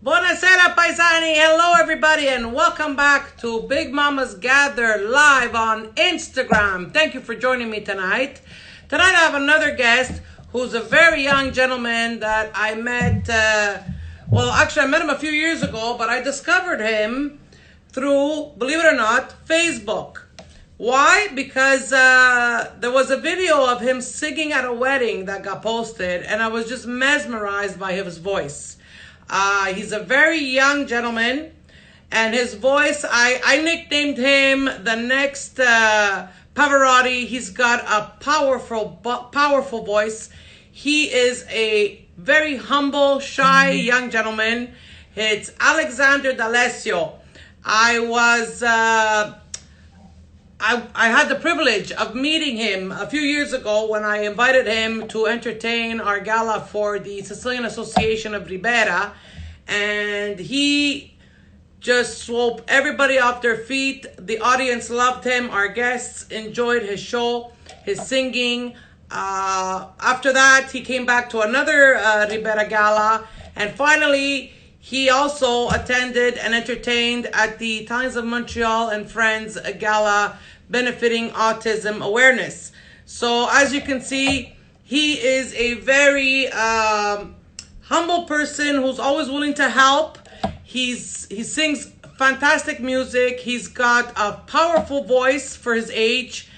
Buonasera, paisani. Hello, everybody, and welcome back to Big Mamas Gather live on Instagram. Thank you for joining me tonight. Tonight, I have another guest who's a very young gentleman that I met. I met him a few years ago, but I discovered him through, believe it or not, Facebook. Why? Because there was a video of him singing at a wedding that got posted, and I was just mesmerized by his voice. He's a very young gentleman, and his voice, I nicknamed him the next Pavarotti. He's got a powerful voice. He is a very humble, shy young gentleman. It's Alexander D'Alessio. I had the privilege of meeting him a few years ago when I invited him to entertain our gala for the Sicilian Association of Ribera, and he just swooped everybody off their feet. The audience loved him. Our guests enjoyed his show, his singing. After that, he came back to another Ribera gala, and finally, he also attended and entertained at the Italians of Montreal and Friends Gala benefiting autism awareness. So as you can see, he is a very humble person who's always willing to help. He sings fantastic music. He's got a powerful voice for his age.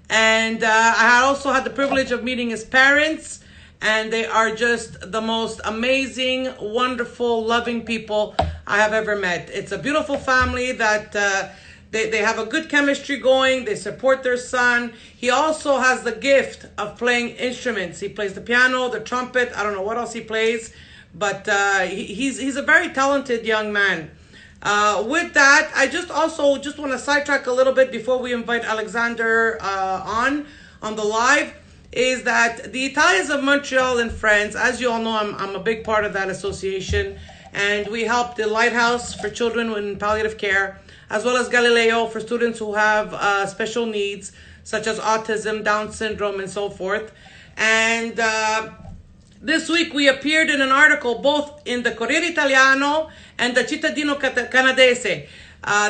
And I also had the privilege of meeting his parents, and they are just the most amazing, wonderful, loving people I have ever met. It's a beautiful family that they have a good chemistry going. They support their son. He also has the gift of playing instruments. He plays the piano, the trumpet. I don't know what else he plays, but he's a very talented young man. With that, I just want to sidetrack a little bit before we invite Alexander on the live. Is that the Italians of Montreal and Friends, as you all know, I'm a big part of that association, and we help the Lighthouse for children in palliative care, as well as Galileo for students who have special needs, such as autism, Down syndrome, and so forth. And this week we appeared in an article both in the Corriere Italiano and the Cittadino Canadese.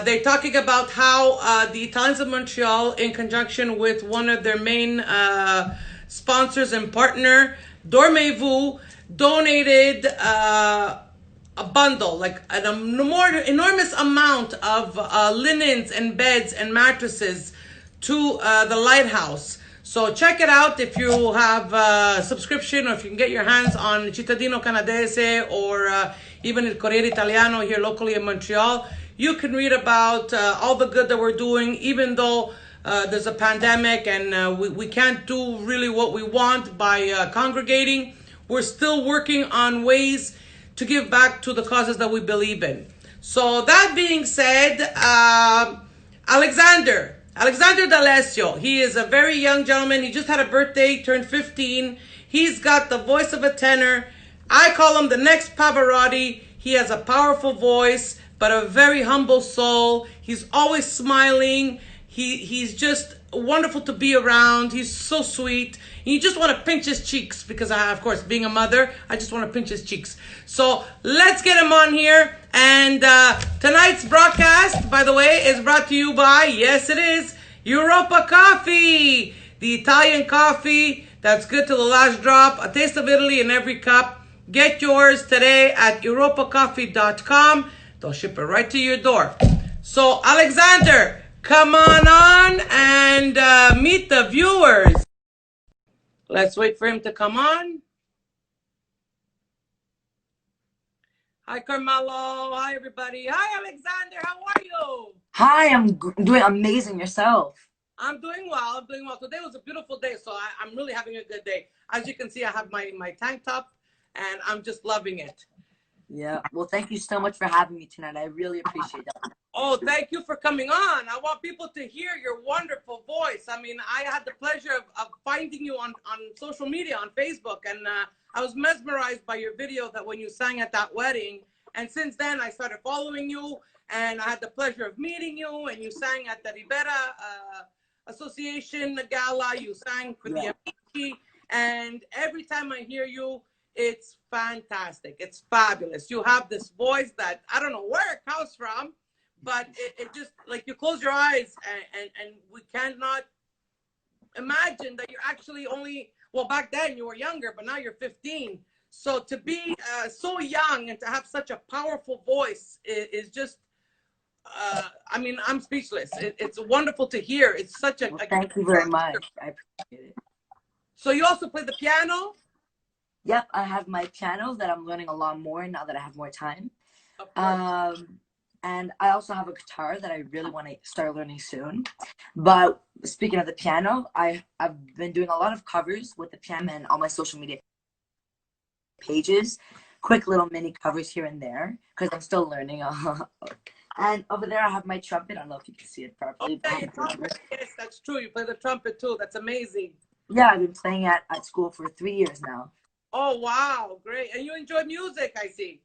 They're talking about how the Italians of Montreal, in conjunction with one of their main sponsors and partner, Dormez-vous, donated a bundle, like an enormous amount of linens and beds and mattresses to the Lighthouse. So check it out if you have a subscription, or if you can get your hands on Cittadino Canadese or even El Corriere Italiano here locally in Montreal. You can read about all the good that we're doing, even though there's a pandemic and we can't do really what we want by congregating. We're still working on ways to give back to the causes that we believe in. So that being said, Alexander D'Alessio, he is a very young gentleman. He just had a birthday, turned 15. He's got the voice of a tenor. I call him the next Pavarotti. He has a powerful voice, but a very humble soul. He's always smiling. He's just wonderful to be around. He's so sweet. And you just want to pinch his cheeks because of course, being a mother, I just want to pinch his cheeks. So let's get him on here. And tonight's broadcast, by the way, is brought to you by, yes it is, Europa Coffee. The Italian coffee that's good to the last drop. A taste of Italy in every cup. Get yours today at europacoffee.com. They'll ship it right to your door. So, Alexander, come on and meet the viewers. Let's wait for him to come on. Hi, Carmelo. Hi, everybody. Hi, Alexander. How are you? Hi, I'm doing amazing. Yourself? I'm doing well. Today was a beautiful day, so I'm really having a good day. As you can see, I have my tank top, and I'm just loving it. Yeah. Well, thank you so much for having me tonight. I really appreciate that. Oh, thank you for coming on. I want people to hear your wonderful voice. I mean, I had the pleasure of finding you on social media, on Facebook, and I was mesmerized by your video that when you sang at that wedding. And since then, I started following you, and I had the pleasure of meeting you, and you sang at the Ribera Association Gala. You sang for the Amici, and every time I hear you, It's fantastic. It's fabulous. You have this voice that I don't know where it comes from, but it just like you close your eyes and we cannot imagine that you're actually only, well, back then you were younger, but now you're 15. So to be so young and to have such a powerful voice is just, I mean, I'm speechless. It's wonderful to hear. It's such a, Well, thank you very much. I appreciate it. So you also play the piano? Yep, I have my piano that I'm learning a lot more now that I have more time. Of course. And I also have a guitar that I really want to start learning soon. But speaking of the piano, I've been doing a lot of covers with the piano and on my social media pages. Quick little mini covers here and there because I'm still learning. And over there I have my trumpet. I don't know if you can see it properly. Okay, yes, that's true. You play the trumpet too. That's amazing. Yeah, I've been playing at school for 3 years now. Oh, wow. Great. And you enjoy music, I see.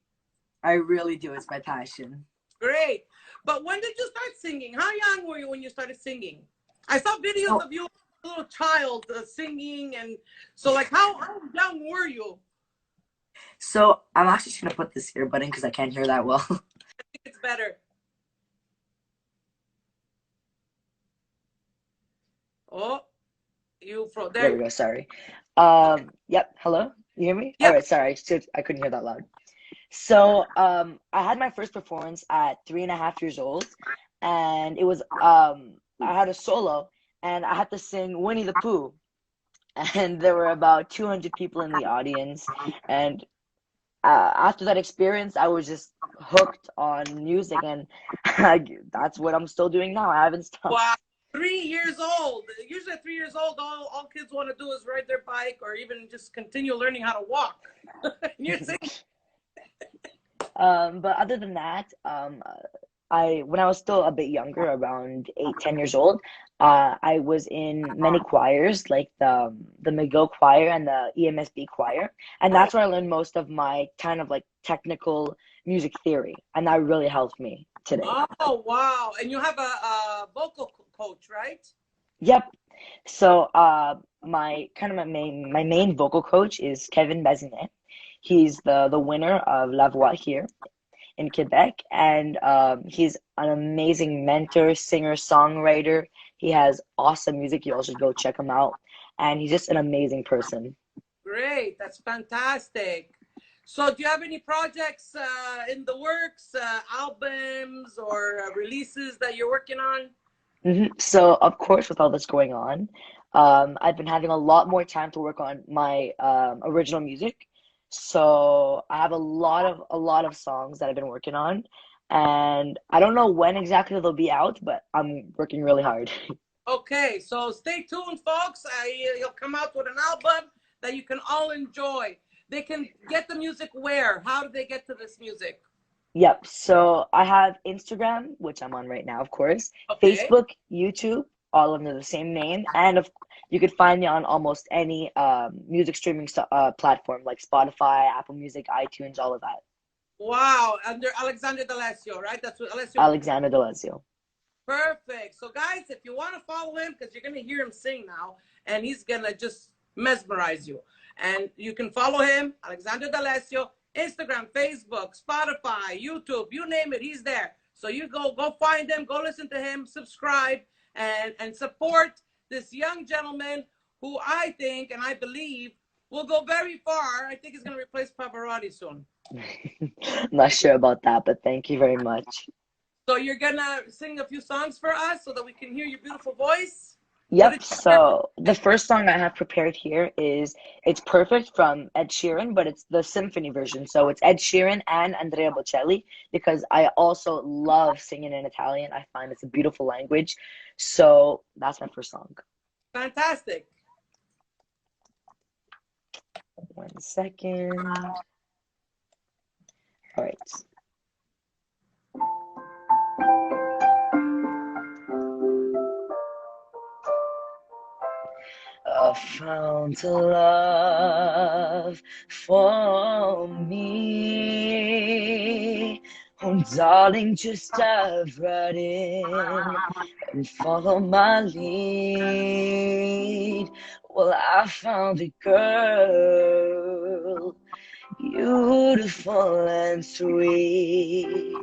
I really do. It's my passion. Great. But when did you start singing? How young were you when you started singing? I saw videos of you, a little child, singing. And so, like, how young were you? So I'm actually just going to put this earbud in because I can't hear that well. I think it's better. Oh, There we go. Sorry. Yep. Hello. You hear me? Yep. All right. Sorry. I couldn't hear that loud. So I had my first performance at 3.5 years old, and it was I had a solo, and I had to sing Winnie the Pooh, and there were about 200 people in the audience, and after that experience, I was just hooked on music, and that's what I'm still doing now. I haven't stopped. Wow. 3 years old. Usually at 3 years old, all kids want to do is ride their bike or even just continue learning how to walk. You're singing. But other than that, when I was still a bit younger, around 8, 10 years old, I was in many choirs, like the McGill choir and the EMSB choir, and that's where I learned most of my kind of like technical music theory, and that really helped me today. Oh, wow. And you have a vocal coach, right? Yep. So my main vocal coach is Kevin Bazinet. He's the winner of La Voix here in Quebec, and he's an amazing mentor, singer, songwriter. He has awesome music. You all should go check him out, and he's just an amazing person. Great. That's fantastic. So do you have any projects in the works, albums or releases that you're working on? So, of course, with all this going on, I've been having a lot more time to work on my original music. So I have a lot of songs that I've been working on, and I don't know when exactly they'll be out, but I'm working really hard. Okay, so stay tuned, folks. He'll come out with an album that you can all enjoy. They can get the music where? How do they get to this music? Yep. So I have Instagram, which I'm on right now, of course. Okay. Facebook, YouTube, all under the same name, and you could find me on almost any music streaming platform like Spotify, Apple Music, iTunes, all of that. Wow, under Alexander D'Alessio, right? That's what Alessio. Alexander D'Alessio. Perfect. So, guys, if you want to follow him, because you're going to hear him sing now, and he's going to just mesmerize you. And you can follow him, Alexander D'Alessio, Instagram, Facebook, Spotify, YouTube, you name it, he's there. So you go find him, go listen to him, subscribe, and support this young gentleman who I think and I believe will go very far. I think he's going to replace Pavarotti soon. I'm not sure about that, but thank you very much. So you're going to sing a few songs for us so that we can hear your beautiful voice? Yep, so the first song I have prepared here is It's Perfect from Ed Sheeran, but it's the symphony version. So it's Ed Sheeran and Andrea Bocelli, because I also love singing in Italian. I find it's a beautiful language. So that's my first song. Fantastic. 1 second. All right. I found a love for me. Oh, darling, just dive right in and follow my lead. Well, I found a girl beautiful and sweet.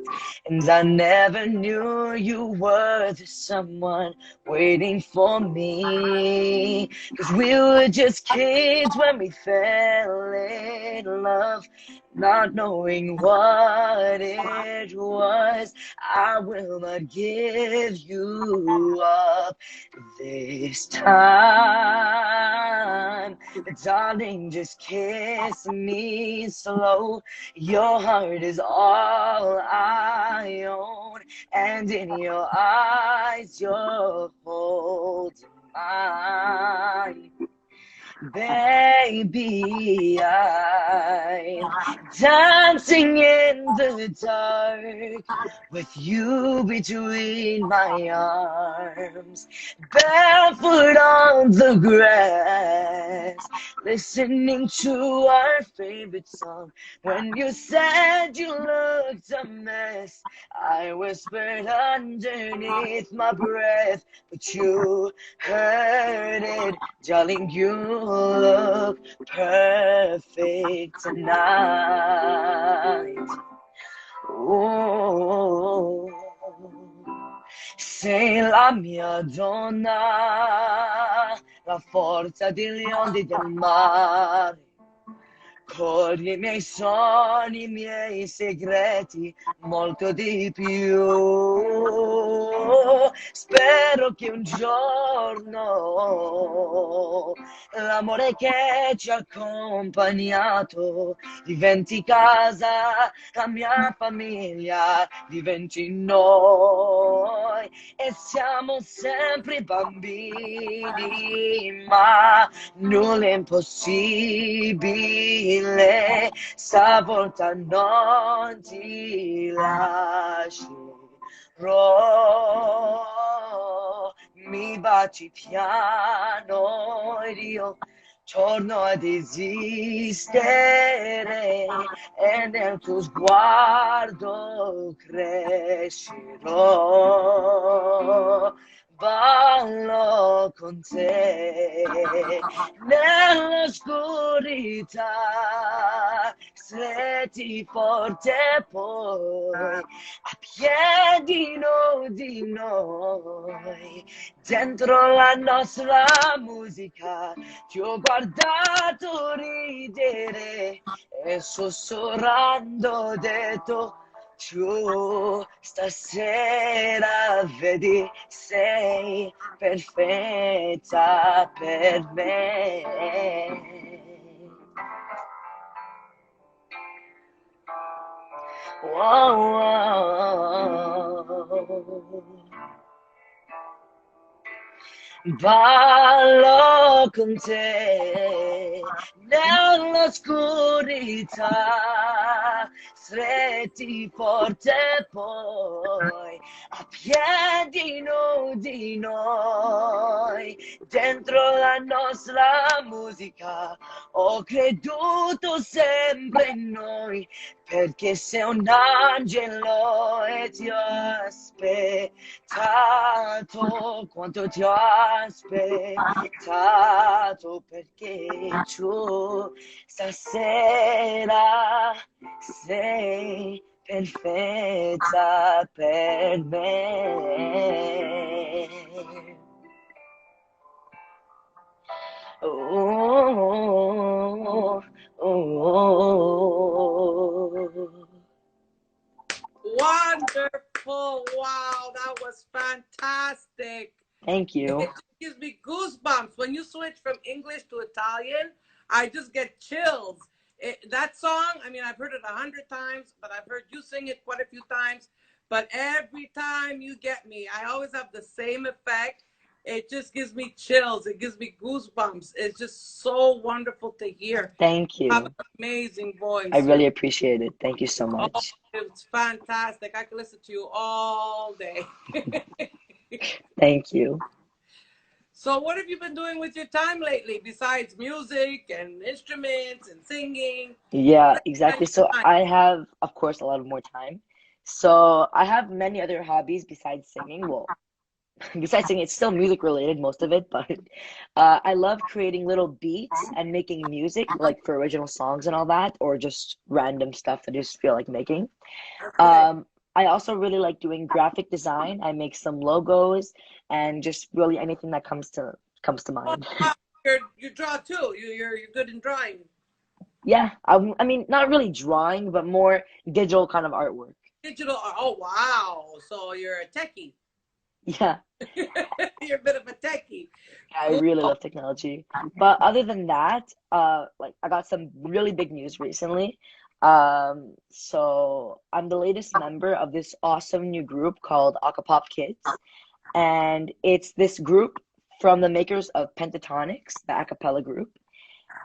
And I never knew you were the someone waiting for me. 'Cause we were just kids when we fell in love, not knowing what it was. I will not give you up this time. Darling, just kiss me slow. Your heart is all I own, and in your eyes you're holding mine. Baby, I'm dancing in the dark with you between my arms, barefoot on the grass, listening to our favorite song. When you said you looked a mess, I whispered underneath my breath, but you heard it. Darling, you look perfect tonight. Oh, sei la mia donna, la forza delle onde del mare. Cogli i miei sogni, i miei segreti, molto di più. Spero che un giorno l'amore che ci ha accompagnato diventi casa, la mia famiglia diventi noi. E siamo sempre bambini, ma nulla è impossibile. Stavolta non ti lascerò. Mi baci piano ed io torno ad esistere e nel tuo sguardo crescerò. Ballo con te nell'oscurità, stretti forte poi a piedi nudi noi, dentro la nostra musica ti ho guardato ridere e sussurrando ho detto: tu stasera vedi sei perfetta per me. Wow. Ballo con te nell'oscurità, stretti forte poi a piedi nudi noi, dentro la nostra musica ho creduto sempre in noi, perché sei un angelo e ti ho aspettato quanto ti ho aspettato, perché tu stasera sei perfetta per me. Oh, oh, oh. Wonderful. Wow, that was fantastic. Thank you. It just gives me goosebumps. When you switch from English to Italian, I just get chills. That song, I mean, I've heard it 100 times, but I've heard you sing it quite a few times. But every time you get me, I always have the same effect. It just gives me chills. It gives me goosebumps. It's just so wonderful to hear. Thank you. You have an amazing voice. I really appreciate it. Thank you so much. Oh, it's fantastic. I can listen to you all day. Thank you. So what have you been doing with your time lately besides music and instruments and singing? Yeah, exactly. So I have, of course, a lot of more time. So I have many other hobbies besides singing. Well, besides singing, it's still music related, most of it, but I love creating little beats and making music, like for original songs and all that, or just random stuff that I just feel like making. Okay. Um, I also really like doing graphic design. I make some logos and just really anything that comes to Oh, mind. wow. You draw too. You're good in drawing. Yeah, I mean, not really drawing, but more digital kind of artwork. Digital. Oh wow. So you're a techie. Yeah, You're a bit of a techie. I Cool. really love technology. But other than that, like I got some really big news recently. So I'm the latest member of this awesome new group called Acapop Kids, and it's this group from the makers of Pentatonics, the a cappella group,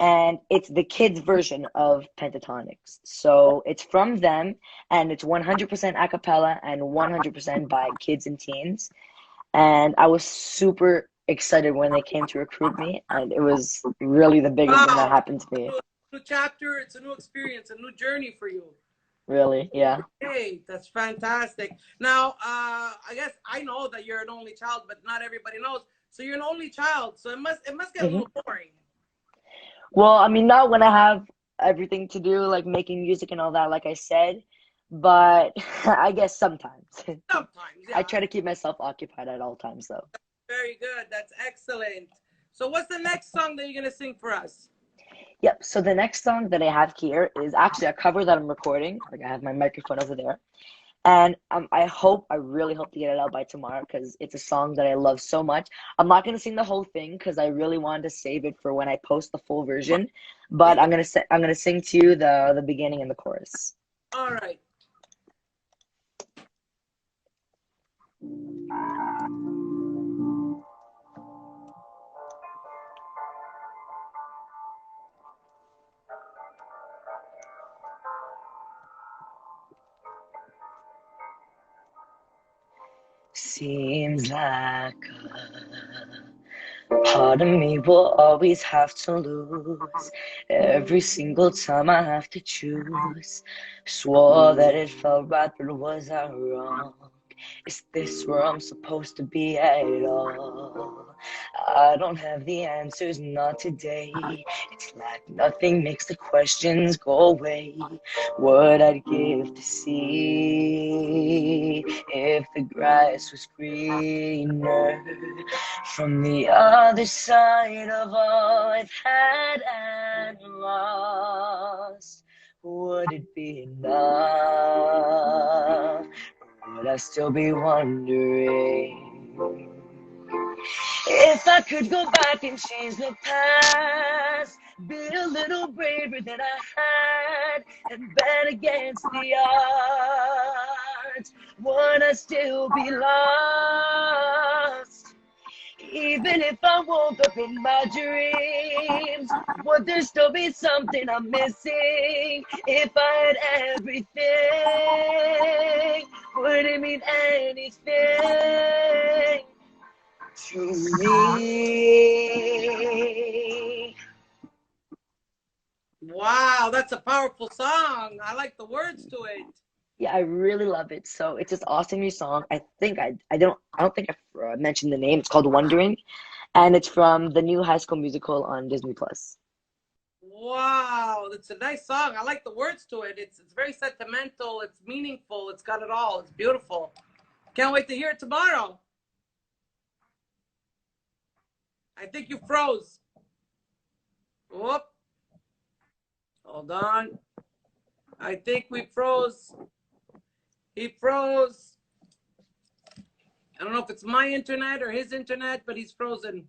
and it's the kids version of Pentatonics. So it's from them, and it's 100% a cappella and 100% by kids and teens. And I was super excited when they came to recruit me, and it was really the biggest thing that Wow. happened to me. New chapter. It's a new experience, a new journey for you. Really, yeah. Hey, that's fantastic. Now, I guess I know that you're an only child, but not everybody knows. So you're an only child, so it must get a Hmm. little boring. Well, I mean, not when I have everything to do, like making music and all that, like I said, but I guess sometimes. Sometimes, I yeah. try to keep myself occupied at all times, though. Very good. That's excellent. So what's the next song that you're gonna sing for us? Yep. So the next song that I have here is actually a cover that I'm recording. Like I have my microphone over there. And I really hope to get it out by tomorrow because it's a song that I love so much. I'm not gonna sing the whole thing because I really wanted to save it for when I post the full version. But I'm gonna sing to you the beginning and the chorus. All right. Seems like a part of me will always have to lose every single time I have to choose. Swore that it felt right, but was I wrong? Is this where I'm supposed to be at all? I don't have the answers, not today. It's like nothing makes the questions go away. What I'd give to see if the grass was greener from the other side of all I've had and lost. Would it be enough? Would I still be wondering if I could go back and change the past? Be a little braver than I had and bet against the odds. Would I still be lost? Even if I woke up in my dreams, would there still be something I'm missing? If I had everything, would it mean anything to me? Wow, that's a powerful song. I like the words to it. Yeah, I really love it. So it's this awesome new song. I don't think I mentioned the name. It's called Wondering, and it's from the new High School Musical on Disney Plus. Wow, it's a nice song. I like the words to it. It's very sentimental. It's meaningful. It's got it all. It's beautiful. Can't wait to hear it tomorrow. I think you froze. Whoop. Hold on. I think we froze. He froze. I don't know if it's my internet or his internet, but he's frozen.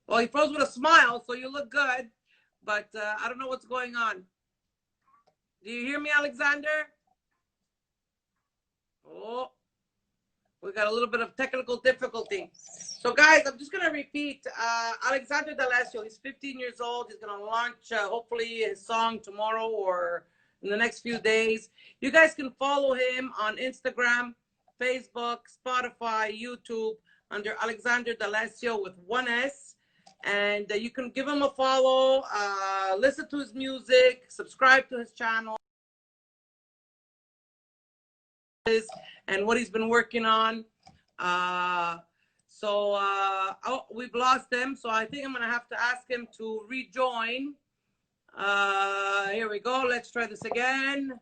Well, he froze with a smile, so you look good. But I don't know what's going on. Do you hear me, Alexander? Oh, we got a little bit of technical difficulty. So, guys, I'm just going to repeat. Alexander D'Alessio, he's 15 years old. He's going to launch, hopefully, his song tomorrow or in the next few days. You guys can follow him on Instagram, Facebook, Spotify, YouTube under Alexander D'Alessio with one S. And you can give him a follow, listen to his music, subscribe to his channel and what he's been working on. Oh, we've lost him. So I think I'm going to have to ask him to rejoin. Here we go. Let's try this again.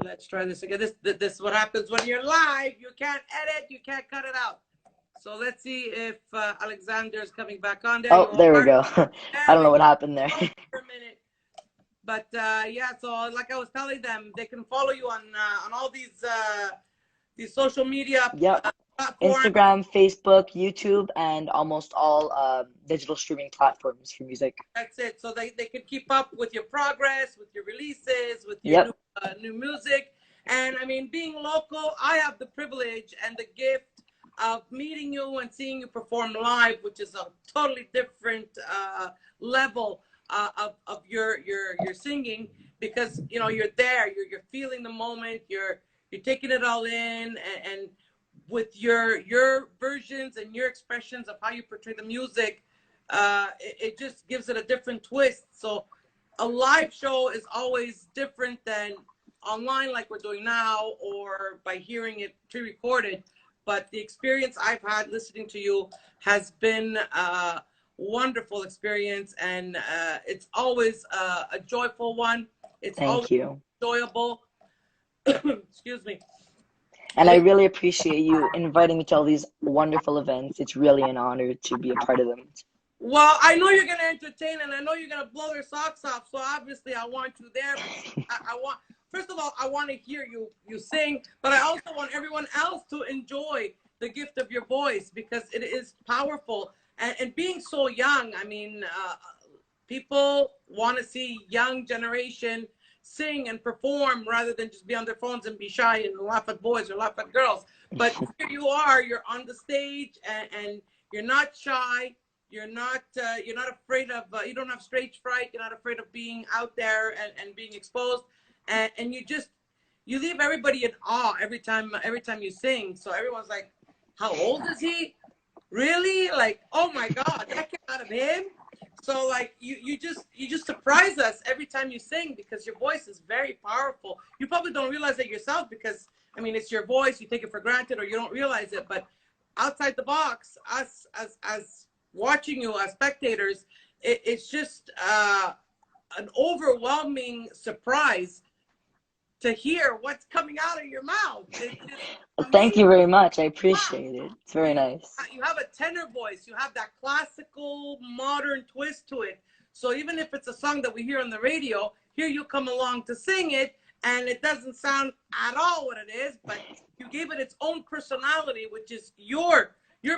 Let's try this again. This is what happens when you're live. You can't edit. You can't cut it out. So let's see if Alexander is coming back on there. Oh, there we go. I don't know what happened there. For a minute. But yeah, so like I was telling them, they can follow you on all these social media Yep. platforms. Instagram, Facebook, YouTube, and almost all digital streaming platforms for music. That's it. So they can keep up with your progress, with your releases, with your new music. And I mean, being local, I have the privilege and the gift of meeting you and seeing you perform live, which is a totally different level of your singing, because you know you're there, you're feeling the moment, you're taking it all in, and with your versions and your expressions of how you portray the music, it just gives it a different twist. So a live show is always different than online like we're doing now, or by hearing it pre-recorded. But the experience I've had listening to you has been a wonderful experience, and it's always a joyful one. It's always enjoyable. Excuse me. And I really appreciate you inviting me to all these wonderful events. It's really an honor to be a part of them. Well, I know you're going to entertain, and I know you're going to blow their socks off. So obviously I want you there. First of all, I want to hear you sing, but I also want everyone else to enjoy the gift of your voice, because it is powerful. And being so young, I mean, people want to see young generation sing and perform rather than just be on their phones and be shy and laugh at boys or laugh at girls. But here you are, you're on the stage, and you're not shy. You're not afraid of, you don't have stage fright. You're not afraid of being out there and being exposed. And you leave everybody in awe every time you sing. So everyone's like, how old is he? Really? Like, oh my God, that came out of him. So like you just surprise us every time you sing, because your voice is very powerful. You probably don't realize it yourself, because I mean, it's your voice, you take it for granted or you don't realize it. But outside the box, us as watching you as spectators, it's just an overwhelming surprise to hear what's coming out of your mouth. Well, thank you very much. I appreciate it. It's very nice. You have a tenor voice. You have that classical, modern twist to it. So even if it's a song that we hear on the radio, here you come along to sing it, and it doesn't sound at all what it is, but you gave it its own personality, which is your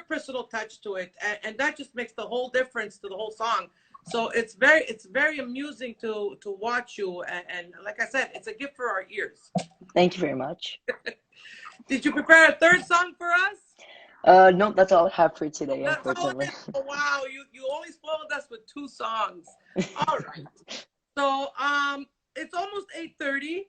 personal touch to it, and that just makes the whole difference to the whole song. So it's very amusing to watch you, and like I said, it's a gift for our ears. Thank you very much. Did you prepare a third song for us? Nope, that's all I have for today, unfortunately. Oh, wow, you only spoiled us with 2 songs. All right. So it's almost 8:30.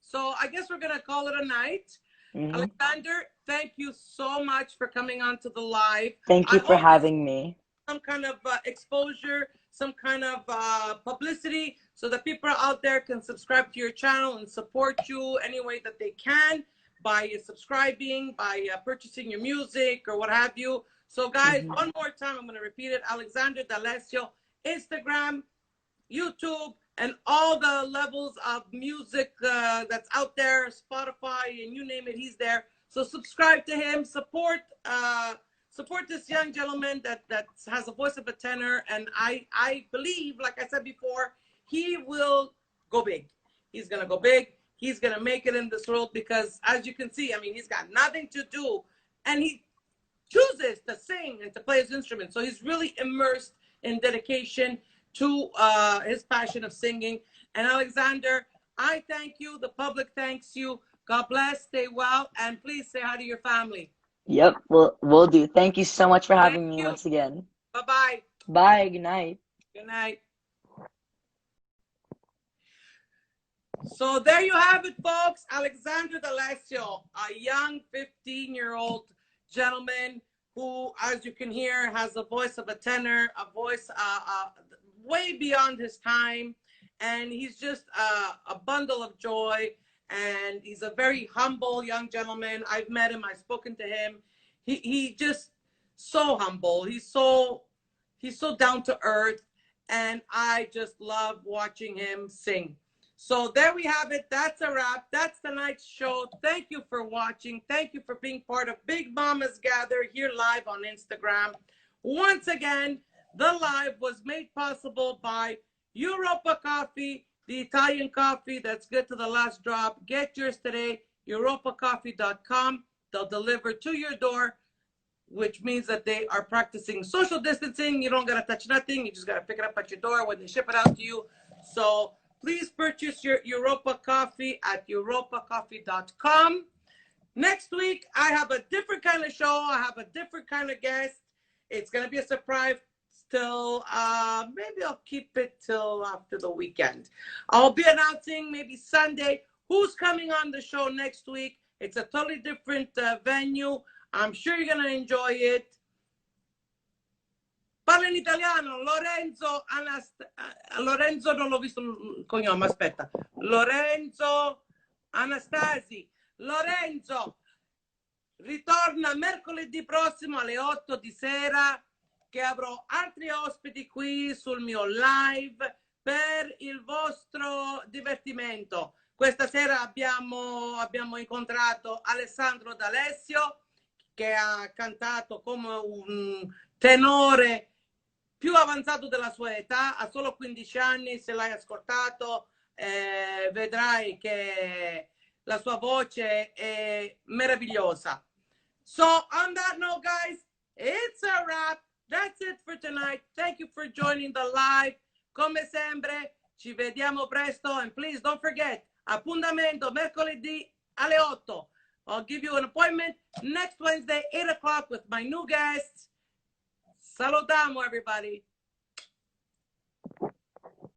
So I guess we're gonna call it a night. Alexander, thank you so much for coming on to the live. Thank you for having me. Some kind of exposure, some kind of publicity, so that people out there can subscribe to your channel and support you any way that they can, by subscribing, by purchasing your music or what have you. So guys, one more time, I'm going to repeat it. Alexander D'Alessio, Instagram, YouTube, and all the levels of music that's out there, Spotify, and you name it, he's there. So subscribe to him, support this young gentleman that has a voice of a tenor, and I believe, like I said before, he will go big. He's gonna go big. He's gonna make it in this world, because as you can see, I mean, he's got nothing to do, and he chooses to sing and to play his instrument. So he's really immersed in dedication to his passion of singing. And Alexander, I thank you. The public thanks you. God bless. Stay well, and please say hi to your family. Yep, we'll do. Thank you so much for having me once again. Bye-bye. Bye. Good night. Good night. So there you have it, folks. Alexander D'Alessio, a young 15-year-old gentleman who, as you can hear, has a voice of a tenor, a voice way beyond his time. And he's just a bundle of joy. and he's a very humble young gentleman. I've met him, I've spoken to him. He just so humble. He's so down to earth, and I just love watching him sing. So there we have it. That's a wrap. That's tonight's show. Thank you for watching. Thank you for being part of Big Mamas Gather here live on Instagram. Once again, the live was made possible by Europa Coffee, the Italian coffee that's good to the last drop. Get yours today, europacoffee.com. They'll deliver to your door, which means that they are practicing social distancing. You don't got to touch nothing. You just got to pick it up at your door when they ship it out to you. So please purchase your Europa Coffee at europacoffee.com. Next week, I have a different kind of show. I have a different kind of guest. It's going to be a surprise till, maybe I'll keep it till after the weekend. I'll be announcing maybe Sunday who's coming on the show next week. It's a totally different venue. I'm sure you're going to enjoy it. Parla in italiano, Lorenzo non l'ho visto il cognome, aspetta. Lorenzo Anastasi. Lorenzo ritorna mercoledì prossimo alle 8 di sera, che avrò altri ospiti qui sul mio live per il vostro divertimento. Questa sera abbiamo incontrato Alessandro D'Alessio, che ha cantato come un tenore più avanzato della sua età, ha solo 15 anni. Se l'hai ascoltato vedrai che la sua voce è meravigliosa. So on that note, guys, it's a wrap. That's it for tonight. Thank you for joining the live. Come sempre, ci vediamo presto, and please don't forget, appuntamento mercoledì alle 8. I'll give you an appointment next Wednesday, 8 o'clock, with my new guests. Salutamo, everybody.